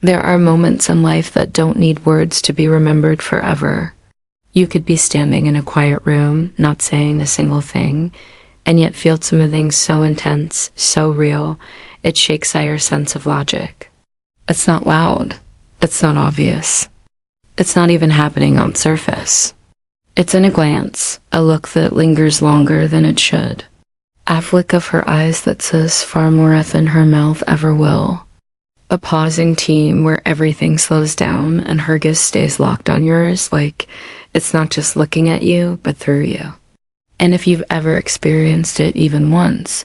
There are moments in life that don't need words to be remembered forever. You could be standing in a quiet room, not saying a single thing, and yet feel something so intense, so real, it shakes out your sense of logic. It's not loud. It's not obvious. It's not even happening on surface. It's in a glance, a look that lingers longer than it should. A flick of her eyes that says far more than her mouth ever will. A pausing team where everything slows down and her gaze stays locked on yours, like it's not just looking at you, but through you. And if you've ever experienced it even once,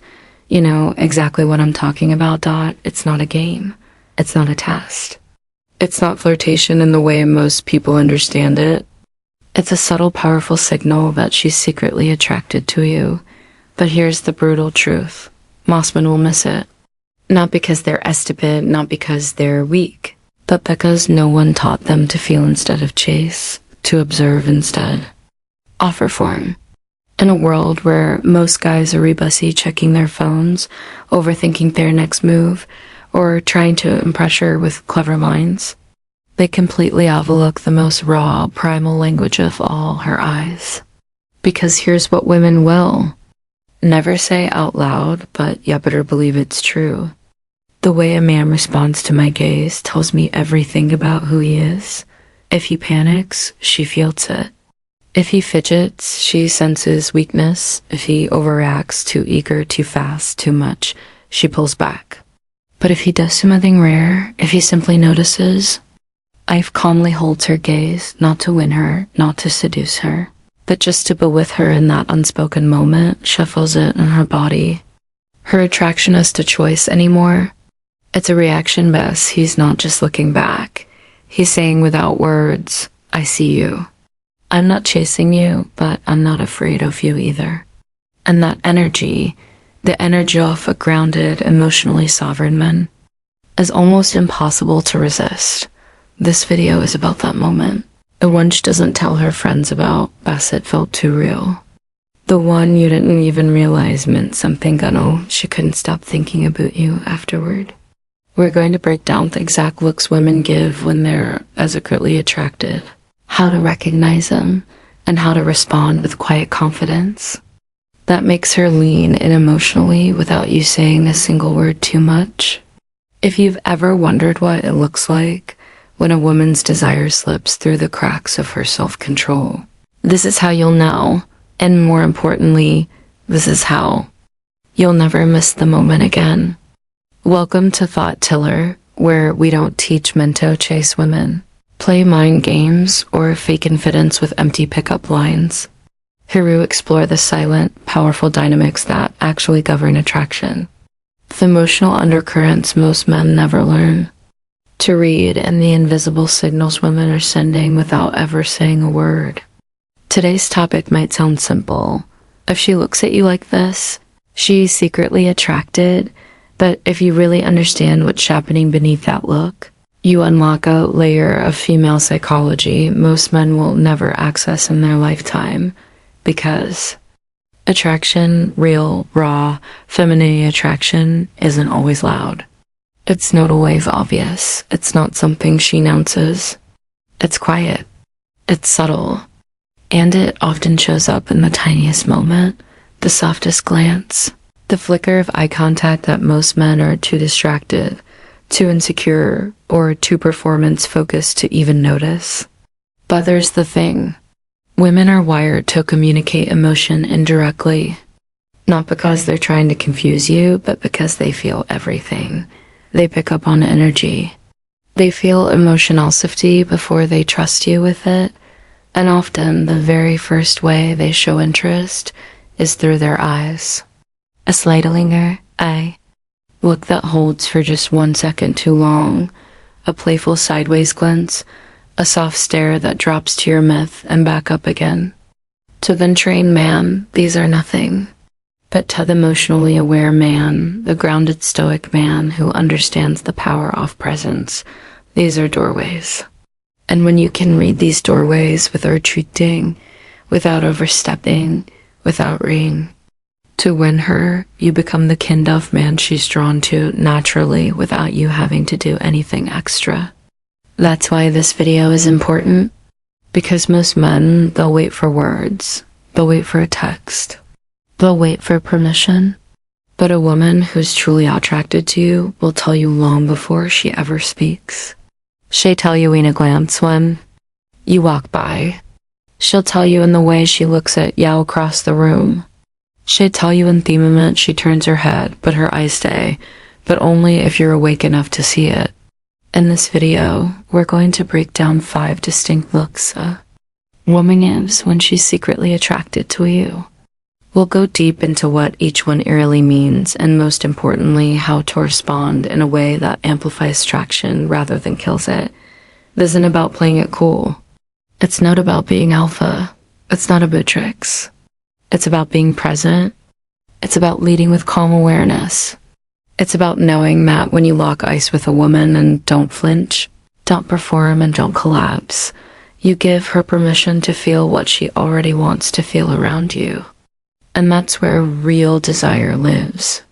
you know exactly what I'm talking about, Dot. It's not a game. It's not a test. It's not flirtation in the way most people understand it. It's a subtle, powerful signal that she's secretly attracted to you. But here's the brutal truth. Most men will miss it. Not because they're stupid, not because they're weak, but because no one taught them to feel instead of chase, to observe instead. Offer form. In a world where most guys are rebusy checking their phones, overthinking their next move, or trying to impress her with clever lines, they completely overlook the most raw, primal language of all, her eyes. Because here's what women will never say out loud, but you better believe it's true. The way a man responds to my gaze tells me everything about who he is. If he panics, she feels it. If he fidgets, she senses weakness. If he overreacts, too eager, too fast, too much, she pulls back. But if he does something rare, if he simply notices, Ive calmly holds her gaze, not to win her, not to seduce her, but just to be with her in that unspoken moment, shuffles it in her body. Her attraction isn't a choice anymore. It's a reaction best. He's not just looking back. He's saying without words, I see you. I'm not chasing you, but I'm not afraid of you either. And that energy, the energy of a grounded, emotionally sovereign man, is almost impossible to resist. This video is about that moment. The one she doesn't tell her friends about, Bassett felt too real. The one you didn't even realize meant something she couldn't stop thinking about you afterward. We're going to break down the exact looks women give when they're secretly attracted, how to recognize them, and how to respond with quiet confidence. That makes her lean in emotionally without you saying a single word too much. If you've ever wondered what it looks like when a woman's desire slips through the cracks of her self-control, this is how you'll know, and more importantly, this is how you'll never miss the moment again. Welcome to Thought Tiller, where we don't teach men to chase women, play mind games, or fake confidence with empty pickup lines. Here we explore the silent, powerful dynamics that actually govern attraction. The emotional undercurrents most men never learn to read, and the invisible signals women are sending without ever saying a word. Today's topic might sound simple. If she looks at you like this, she's secretly attracted. But if you really understand what's happening beneath that look, you unlock a layer of female psychology most men will never access in their lifetime. Because attraction, real, raw, feminine attraction, isn't always loud. It's not always obvious. It's not something she announces. It's quiet. It's subtle. And it often shows up in the tiniest moment, the softest glance, the flicker of eye contact that most men are too distracted, too insecure, or too performance-focused to even notice. But there's the thing. Women are wired to communicate emotion indirectly. Not because they're trying to confuse you, but because they feel everything. They pick up on energy. They feel emotional safety before they trust you with it. And often, the very first way they show interest is through their eyes. A slight linger, look that holds for just 1 second too long, a playful sideways glance, a soft stare that drops to your myth and back up again. To the untrained man, these are nothing. But to the emotionally aware man, the grounded stoic man who understands the power of presence, these are doorways. And when you can read these doorways without retreating, without overstepping, without reading, To win her, you become the kind of man she's drawn to naturally without you having to do anything extra. That's why this video is important, because most men, they'll wait for words, they'll wait for a text, they'll wait for permission. But a woman who's truly attracted to you will tell you long before she ever speaks. She'll tell you in a glance when you walk by. She'll tell you in the way she looks at you across the room. She'll tell you in the moment she turns her head, but her eyes stay, but only if you're awake enough to see it. In this video, we're going to break down 5 distinct looks a woman gives when she's secretly attracted to you. We'll go deep into what each one eerily means, and most importantly, how to respond in a way that amplifies attraction rather than kills it. This isn't about playing it cool. It's not about being alpha. It's not about tricks. It's about being present. It's about leading with calm awareness. It's about knowing that when you lock eyes with a woman and don't flinch, don't perform, and don't collapse, you give her permission to feel what she already wants to feel around you. And that's where real desire lives.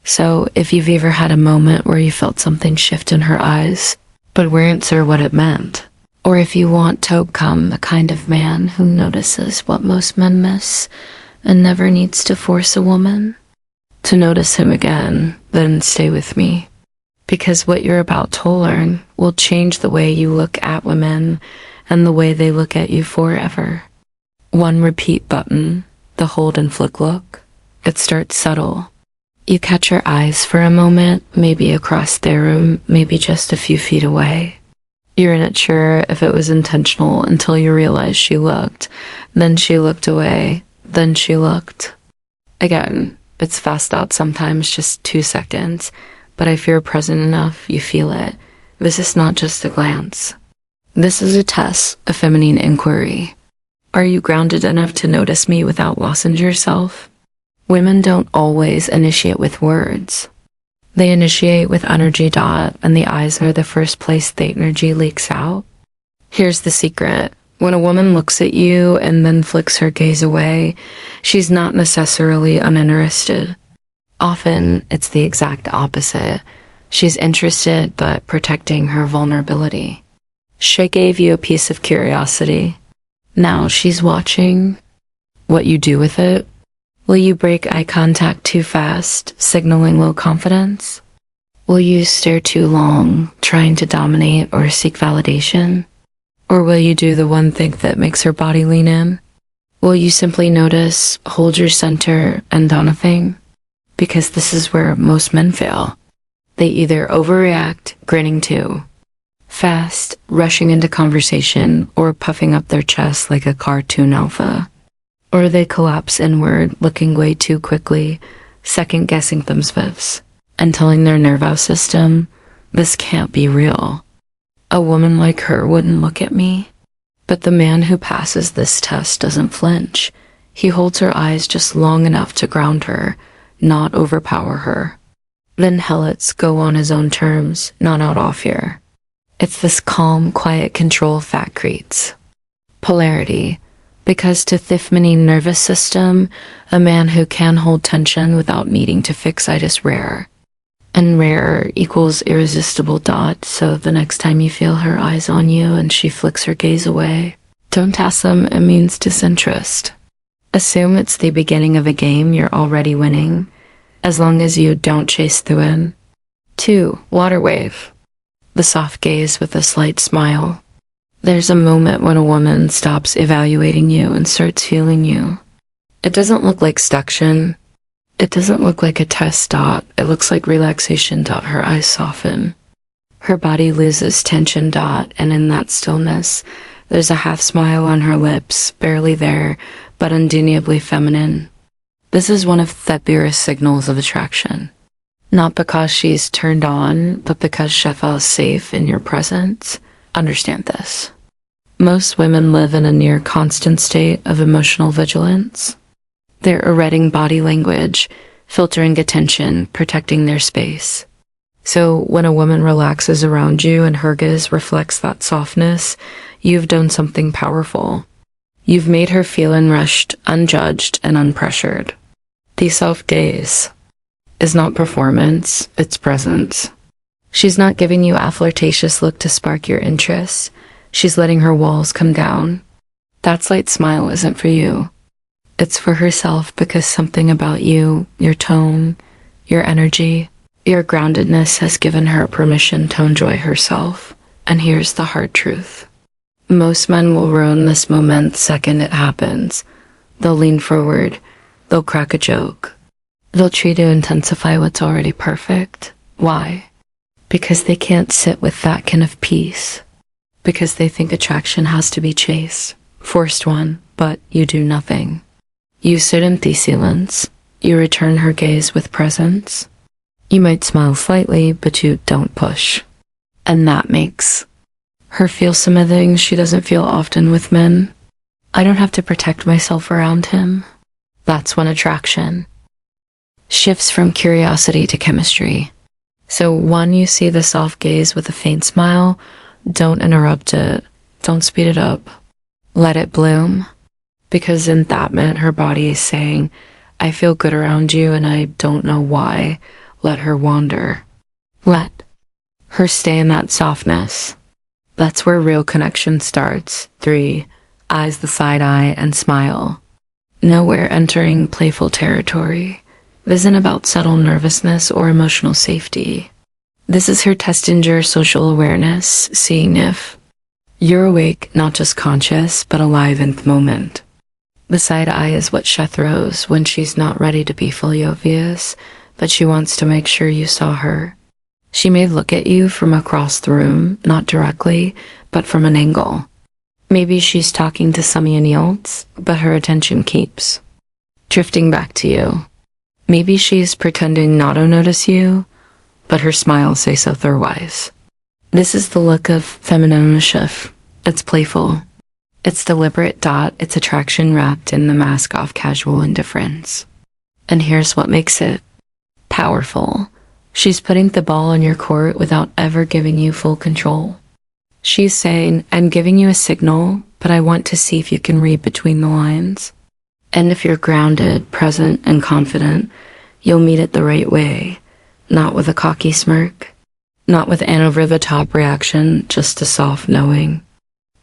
So if you've ever had a moment where you felt something shift in her eyes, but weren't sure what it meant, or if you want to become the kind of man who notices what most men miss and never needs to force a woman to notice him again, then stay with me. Because what you're about to learn will change the way you look at women and the way they look at you forever. One repeat button, the hold and flick look. It starts subtle. You catch her eyes for a moment, maybe across their room, maybe just a few feet away. You're not sure if it was intentional until you realize she looked. Then she looked away. Then she looked. Again, it's fast out sometimes, just 2 seconds, but if you're present enough, you feel it. This is not just a glance. This is a test of feminine inquiry. Are you grounded enough to notice me without losing yourself? Women don't always initiate with words. They initiate with energy. And the eyes are the first place the energy leaks out. Here's the secret. When a woman looks at you and then flicks her gaze away, she's not necessarily uninterested. Often, it's the exact opposite. She's interested but protecting her vulnerability. She gave you a piece of curiosity. Now she's watching what you do with it. Will you break eye contact too fast, signaling low confidence? Will you stare too long, trying to dominate or seek validation? Or will you do the one thing that makes her body lean in? Will you simply notice, hold your center, and do nothing? Because this is where most men fail. They either overreact, grinning too fast, rushing into conversation, or puffing up their chest like a cartoon alpha. Or they collapse inward, looking way too quickly, second-guessing themselves, and telling their nervous system, this can't be real. A woman like her wouldn't look at me. But the man who passes this test doesn't flinch. He holds her eyes just long enough to ground her, not overpower her. Then he'll go on his own terms, not out off here. It's this calm, quiet control that creates polarity, because to the feminine nervous system, a man who can hold tension without needing to fix it is rare. And rare equals irresistible. So the next time you feel her eyes on you and she flicks her gaze away, don't ask them, it means disinterest. Assume it's the beginning of a game you're already winning, as long as you don't chase the win. 2. Water wave. The soft gaze with a slight smile. There's a moment when a woman stops evaluating you and starts feeling you. It doesn't look like seduction. It doesn't look like a test. It looks like relaxation. Her eyes soften. Her body loses tension. And in that stillness, there's a half smile on her lips, barely there, but undeniably feminine. This is one of the purest signals of attraction. Not because she's turned on, but because she feels safe in your presence. Understand this. Most women live in a near constant state of emotional vigilance. They're reading body language, filtering attention, protecting their space. So when a woman relaxes around you and her gaze reflects that softness, you've done something powerful. You've made her feel unrushed, unjudged, and unpressured. The self-gaze is not performance, it's presence. She's not giving you a flirtatious look to spark your interest. She's letting her walls come down. That slight smile isn't for you. It's for herself because something about you, your tone, your energy, your groundedness has given her permission to enjoy herself. And here's the hard truth. Most men will ruin this moment the second it happens. They'll lean forward. They'll crack a joke. They'll try to intensify what's already perfect. Why? Because they can't sit with that kind of peace. Because they think attraction has to be chase. Forced one, but you do nothing. You sit empty silence. You return her gaze with presence. You might smile slightly, but you don't push. And that makes her feel some of the things she doesn't feel often with men. I don't have to protect myself around him. That's when attraction shifts from curiosity to chemistry. So when you see the soft gaze with a faint smile, don't interrupt it. Don't speed it up. Let it bloom. Because in that moment, her body is saying, I feel good around you and I don't know why. Let her wander. Let her stay in that softness. That's where real connection starts. 3. Eyes the side eye and smile. Nowhere entering playful territory. This isn't about subtle nervousness or emotional safety. This is her testing your social awareness, seeing if you're awake, not just conscious, but alive in the moment. The side eye is what she throws when she's not ready to be fully obvious, but she wants to make sure you saw her. She may look at you from across the room, not directly, but from an angle. Maybe she's talking to someone else, but her attention keeps drifting back to you. Maybe she's pretending not to notice you, but her smile says otherwise. This is the look of femininity. It's playful. It's deliberate. It's attraction wrapped in the mask of casual indifference. And here's what makes it powerful. She's putting the ball in your court without ever giving you full control. She's saying, I'm giving you a signal, but I want to see if you can read between the lines. And if you're grounded, present, and confident, you'll meet it the right way. Not with a cocky smirk. Not with an over-the-top reaction, just a soft knowing.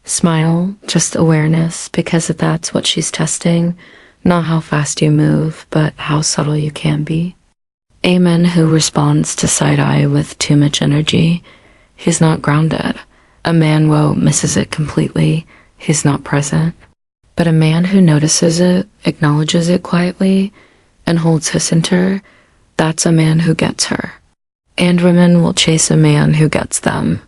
Smile, just awareness, because that's what she's testing. Not how fast you move, but how subtle you can be. A man who responds to side-eye with too much energy, he's not grounded. A man who misses it completely, he's not present. But a man who notices it, acknowledges it quietly, and holds his center, that's a man who gets her. And women will chase a man who gets them.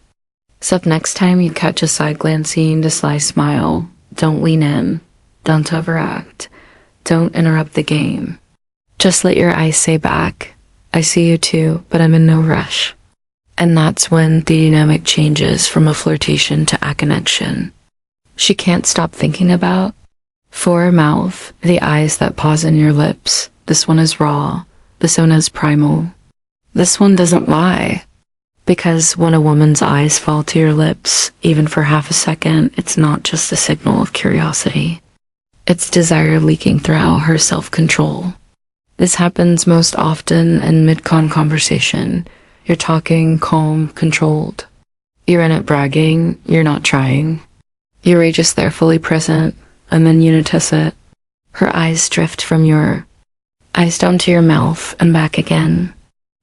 So if next time you catch a side glancing, a sly smile, don't lean in, don't overact, don't interrupt the game. Just let your eyes say back, I see you too, but I'm in no rush. And that's when the dynamic changes from a flirtation to a connection. She can't stop thinking about. For her mouth, the eyes that pause in your lips. This one is raw. This one is primal. This one doesn't lie. Because when a woman's eyes fall to your lips, even for half a second, it's not just a signal of curiosity. It's desire leaking through her self-control. This happens most often in mid-con conversation. You're talking calm, controlled. You're in it bragging, you're not trying. You're just there fully present. And then you notice it. Her eyes drift from your eyes down to your mouth and back again.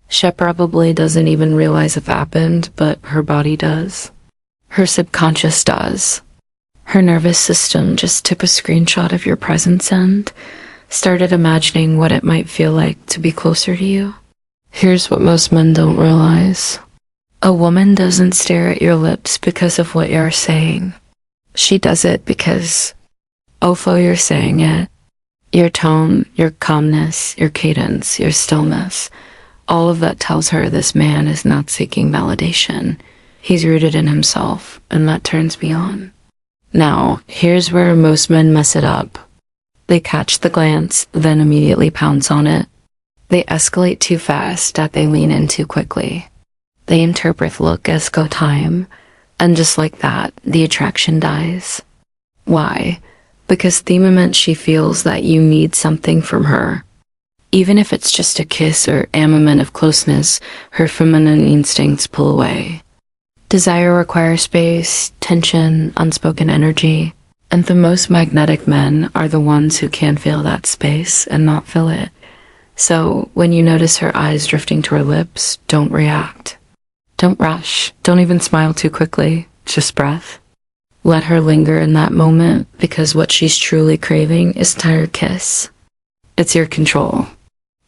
She probably doesn't even realize it happened, but her body does. Her subconscious does. Her nervous system just took a screenshot of your presence and started imagining what it might feel like to be closer to you. Here's what most men don't realize. A woman doesn't stare at your lips because of what you're saying. She does it because although you're saying it, your tone, your calmness, your cadence, your stillness, all of that tells her this man is not seeking validation. He's rooted in himself, and that turns me on. Now, here's where most men mess it up. They catch the glance, then immediately pounce on it. They escalate too fast that they lean in too quickly. They interpret the look as go time, and just like that, the attraction dies. Why? Because the moment she feels that you need something from her, Even if it's just a kiss or a moment of closeness, her feminine instincts pull away. Desire requires space, tension, unspoken energy, and the most magnetic men are the ones who can feel that space and not fill it. So when you notice her eyes drifting to her lips, don't react. Don't rush. Don't even smile too quickly. Just breath. Let her linger in that moment, because what she's truly craving is a tired kiss. It's your control.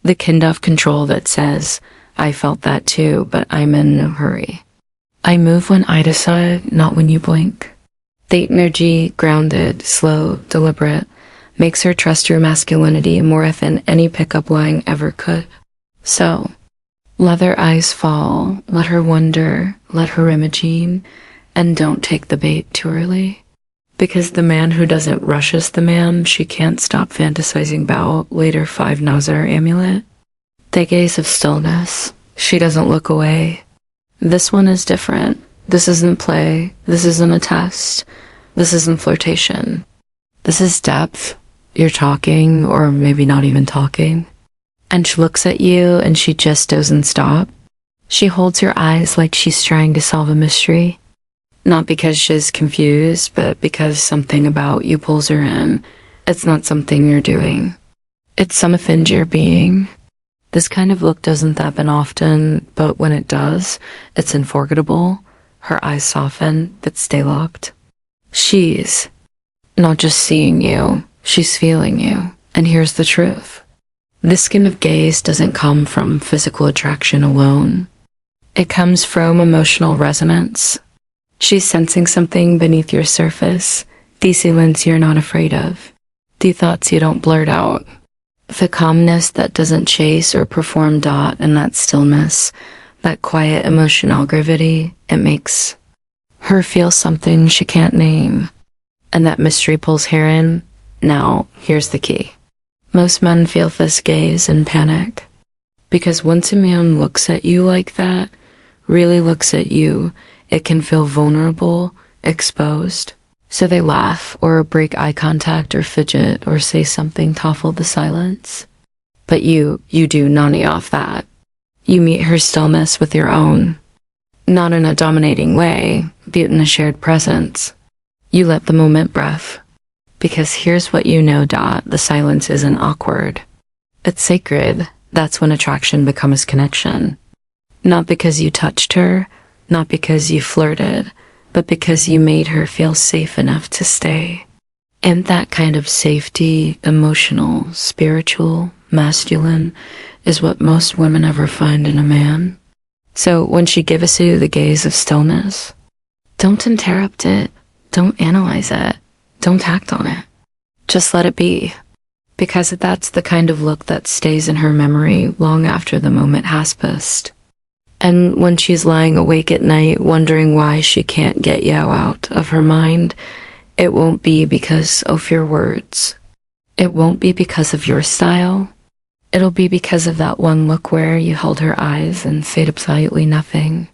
The kind of control that says, I felt that too, but I'm in no hurry. I move when I decide, not when you blink. The energy, grounded, slow, deliberate, makes her trust your masculinity more than any pickup line ever could. So, let her eyes fall, let her wonder, let her imagine, and don't take the bait too early. Because the man who doesn't rushes the man she can't stop fantasizing about later 5 Nazar amulet. The gaze of stillness. She doesn't look away. This one is different. This isn't play. This isn't a test. This isn't flirtation. This is depth. You're talking, or maybe not even talking. And she looks at you and she just doesn't stop. She holds your eyes like she's trying to solve a mystery. Not because she's confused, but because something about you pulls her in. It's not something you're doing. It's something you're being. This kind of look doesn't happen often, but when it does, it's unforgettable. Her eyes soften, but stay locked. She's not just seeing you, she's feeling you. And here's the truth. This kind of gaze doesn't come from physical attraction alone. It comes from emotional resonance. She's sensing something beneath your surface, the silence you're not afraid of, the thoughts you don't blurt out, the calmness that doesn't chase or perform, and that stillness, that quiet emotional gravity, it makes her feel something she can't name. And that mystery pulls her in. Now, here's the key. Most men feel this gaze and panic. Because once a man looks at you like that, really looks at you, it can feel vulnerable, exposed. So they laugh, or break eye contact, or fidget, or say something to full the silence. But you do none off that. You meet her stillness with your own. Not in a dominating way, but in a shared presence. You let the moment breath. Because here's what you know, the silence isn't awkward. It's sacred. That's when attraction becomes connection. Not because you touched her, not because you flirted, but because you made her feel safe enough to stay. And that kind of safety, emotional, spiritual, masculine, is what most women ever find in a man. So when she gives you the gaze of stillness, don't interrupt it, don't analyze it, don't act on it. Just let it be. Because that's the kind of look that stays in her memory long after the moment has passed. And when she's lying awake at night wondering why she can't get you out of her mind, it won't be because of your words. It won't be because of your style. It'll be because of that one look where you held her eyes and said absolutely nothing,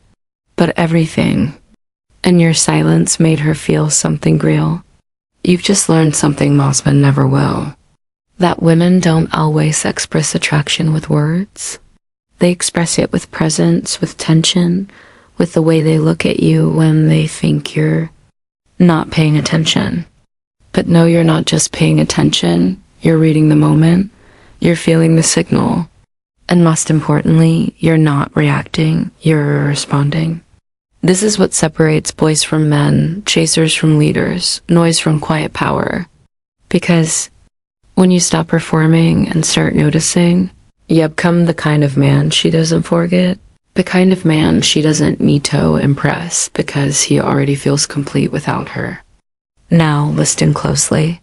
but everything. And your silence made her feel something real. You've just learned something most men never will. That women don't always express attraction with words. They express it with presence, with tension, with the way they look at you when they think you're not paying attention. But no, you're not just paying attention, you're reading the moment, you're feeling the signal, and most importantly, you're not reacting, you're responding. This is what separates boys from men, chasers from leaders, noise from quiet power. Because when you stop performing and start noticing, you become the kind of man she doesn't forget, the kind of man she doesn't need to impress because he already feels complete without her. Now, listen closely.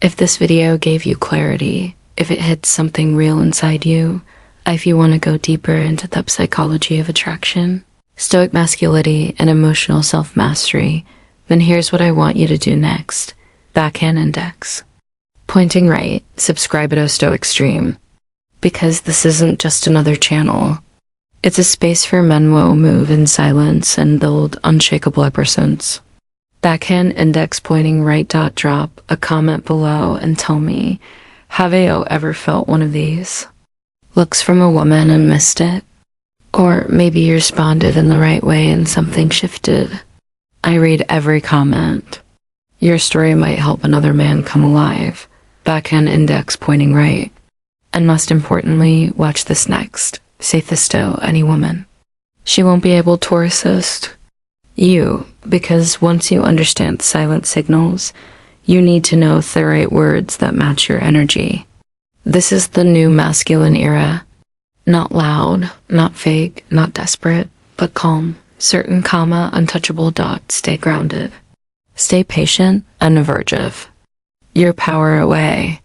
If this video gave you clarity, if it hit something real inside you, if you want to go deeper into the psychology of attraction, stoic masculinity, and emotional self-mastery, then here's what I want you to do next. Backhand index. Pointing right, subscribe to Stoic Stream. Because this isn't just another channel. It's a space for men who will move in silence and build unshakable presence. Backhand index pointing right. Drop a comment below and tell me, have you ever felt one of these? Looks from a woman and missed it. Or maybe you responded in the right way and something shifted. I read every comment. Your story might help another man come alive. Backhand index pointing right. And most importantly, watch this next. Safesto, any woman. She won't be able to resist you, because once you understand silent signals, you need to know the right words that match your energy. This is the new masculine era. Not loud, not fake, not desperate, but calm. Certain, untouchable dot. Stay grounded. Stay patient and aversive. Your power away.